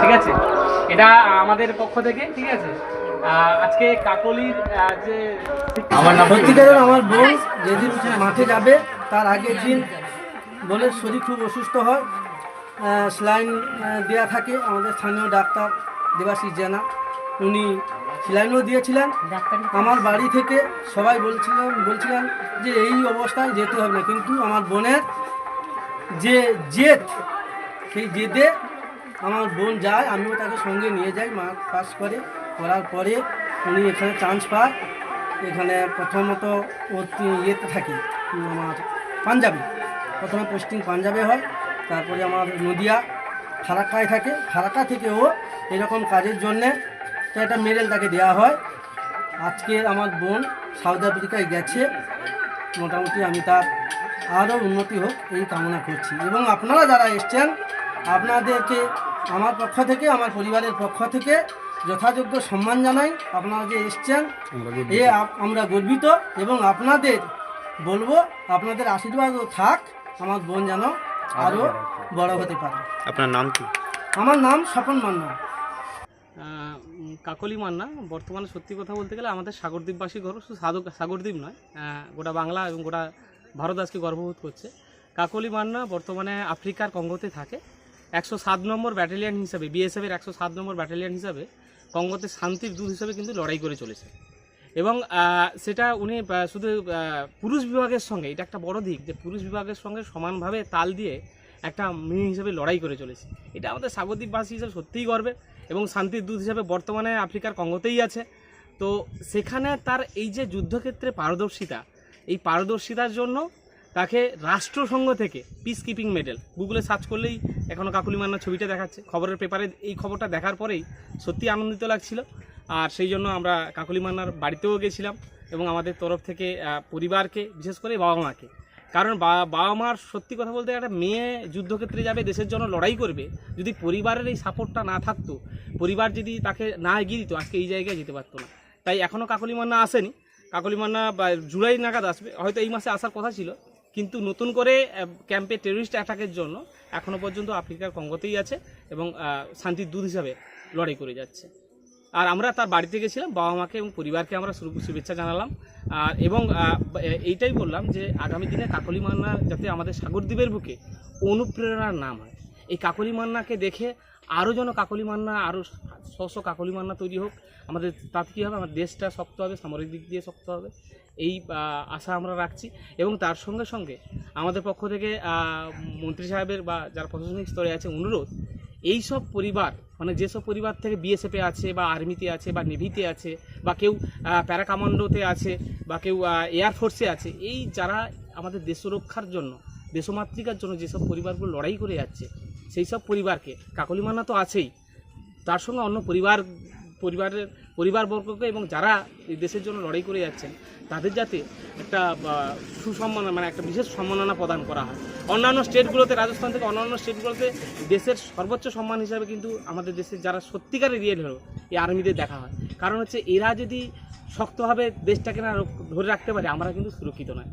ঠিক আছে, এটা আমাদের পক্ষ থেকে, ঠিক আছে। আজকে কাকলির যে আমার নাম সত্যিকারের আমার বোন যেদিন মাঠে যাবে তার আগের দিন বোনের শরীর খুব অসুস্থ হয়, স্যালাইন দেওয়া থাকে। আমাদের স্থানীয় ডাক্তার দেবাশিস জেনা উনি স্যালাইনও দিয়েছিলেন। আমার বাড়ি থেকে সবাই বলছিলেন যে এই অবস্থায় যেতে হবে না, কিন্তু আমার বোনের যে জেদ, সেই জেদে আমার বোন যায়, আমিও তাকে সঙ্গে নিয়ে যাই। মার্ক পাস করার পরে উনি এখানে চান্স পায়। এখানে প্রথমত ইয়েতে থাকি আমার পাঞ্জাবে, প্রথমে পোস্টিং পাঞ্জাবে হয়, তারপরে আমার নদিয়া ফারাক্কায় থাকে। ফারাক্কা থেকে ও এরকম কাজের জন্যে তো একটা মেডেল তাকে দেওয়া হয়। আজকে আমার বোন সাউথ আফ্রিকায় গেছে, মোটামুটি আমি তার আরও উন্নতি হোক এই কামনা করছি। এবং আপনারা যারা এসছেন আপনাদেরকে আমার পক্ষ থেকে, আমার পরিবারের পক্ষ থেকে যথাযোগ্য সম্মান জানাই। আপনারা যে এসছেন আমরা গর্বিত, এবং আপনাদের বলবো আপনাদের আশীর্বাদও থাক, আমার বোন যেন আরও বড় হতে পারে। আপনার নাম কি? আমার নাম স্বপন মান্না। কাকলি মান্না বর্তমানে সত্যি কথা বলতে গেলে আমাদের সাগরদ্বীপবাসী গর্ব, শুধু সাগরদ্বীপ নয়, গোটা বাংলা এবং গোটা ভারত আজকে গর্ববোধ করছে। কাকলি মান্না বর্তমানে আফ্রিকার কঙ্গোতে থাকে। 107 নম্বর ব্যাটালিয়ন হিসাবে, বিএসএফের 107 নম্বর ব্যাটালিয়ন হিসাবে কঙ্গোতে শান্তির দূত হিসাবে কিন্তু লড়াই করে চলেছে। এবং সেটা উনি শুধু পুরুষ বিভাগের সঙ্গে, এটা একটা বড় দিক যে পুরুষ বিভাগের সঙ্গে সমানভাবে তাল দিয়ে একটা মেয়ে হিসেবে লড়াই করে চলেছে। এটা আমাদের সাগরদ্বীপবাসী হিসেবে সত্যিই গর্বে। এবং শান্তির দূত হিসাবে বর্তমানে আফ্রিকার কঙ্গোতেই আছে। তো সেখানে তার এই যে যুদ্ধক্ষেত্রে পারদর্শিতা, এই পারদর্শিতার জন্য তাকে রাষ্ট্রসংঘ থেকে পিস কিপিং মেডেল, গুগলে সার্চ করলেই এখনও কাকলি মান্নার ছবিটা দেখাচ্ছে। খবরের পেপারে এই খবরটা দেখার পরেই সত্যি আনন্দিত লাগছিল। আর সেই জন্য আমরা কাকলি মান্নার বাড়িতেও গেছিলাম, এবং আমাদের তরফ থেকে পরিবারকে, বিশেষ করে বাবা মাকে, কারণ বাবা মার সত্যি কথা বলতে একটা মেয়ে যুদ্ধক্ষেত্রে যাবে, দেশের জন্য লড়াই করবে, যদি পরিবারের এই সাপোর্টটা না থাকতো, পরিবার যদি তাকে না এগিয়ে দিত, আজকে এই জায়গায় যেতে পারতো না। তাই এখনও কাকলি মান্না আসেনি। কাকলি মান্না জুলাই নাগাদ আসবে, হয়তো এই মাসে আসার কথা ছিল, কিন্তু নতুন করে ক্যাম্পে টেররিস্ট অ্যাটাকের জন্য এখনও পর্যন্ত আফ্রিকার কঙ্গোতেই আছে এবং শান্তির দূত হিসাবে লড়াই করে যাচ্ছে। আর আমরা তার বাড়িতে গেছিলাম, বাবা মাকে এবং পরিবারকে আমরা শুভেচ্ছা জানালাম। আর এবং এইটাই বললাম যে আগামী দিনে কাকলি মান্না যাতে আমাদের সাগরদ্বীপের বুকে অনুপ্রেরণার নাম হয়। এই কাকলি মান্নাকে দেখে আরও যেন কাকলি মান্না, আরও শো কাকলি মান্না তৈরি হোক। আমাদের তাতে কী হবে, আমার দেশটা শক্ত হবে, সামরিক দিক দিয়ে শক্ত হবে, এই আশা আমরা রাখছি। এবং তার সঙ্গে সঙ্গে আমাদের পক্ষ থেকে মন্ত্রী সাহেবের বা যারা প্রশাসনিক স্তরে আছে অনুরোধ, এই সব পরিবার, মানে যেসব পরিবার থেকে বিএসএফে আছে বা আর্মিতে আছে বা নেভিতে আছে বা কেউ প্যারা কমান্ডোতে আছে বা কেউ এয়ারফোর্সে আছে, এই যারা আমাদের দেশ রক্ষার জন্য, দেশমাতৃকার জন্য যেসব পরিবারগুলো লড়াই করে যাচ্ছে, সেই সব পরিবারকে, কাকলি মান্না তো আছেই, তার সঙ্গে অন্য পরিবারবর্গকে এবং যারা এই দেশের জন্য লড়াই করে যাচ্ছেন তাদের যাতে একটা সুসম্মান, মানে একটা বিশেষ সম্মাননা প্রদান করা হয়। অন্যান্য স্টেটগুলোতে, রাজস্থান থেকে অন্যান্য স্টেটগুলোতে দেশের সর্বোচ্চ সম্মান হিসাবে কিন্তু আমাদের দেশের যারা সত্যিকারের রিয়েল হিরো, এই আর্মিদের দেখা হয়। কারণ হচ্ছে এরা যদি শক্তভাবে দেশটাকে না ধরে রাখতে পারে, আমরা কিন্তু সুরক্ষিত নয়।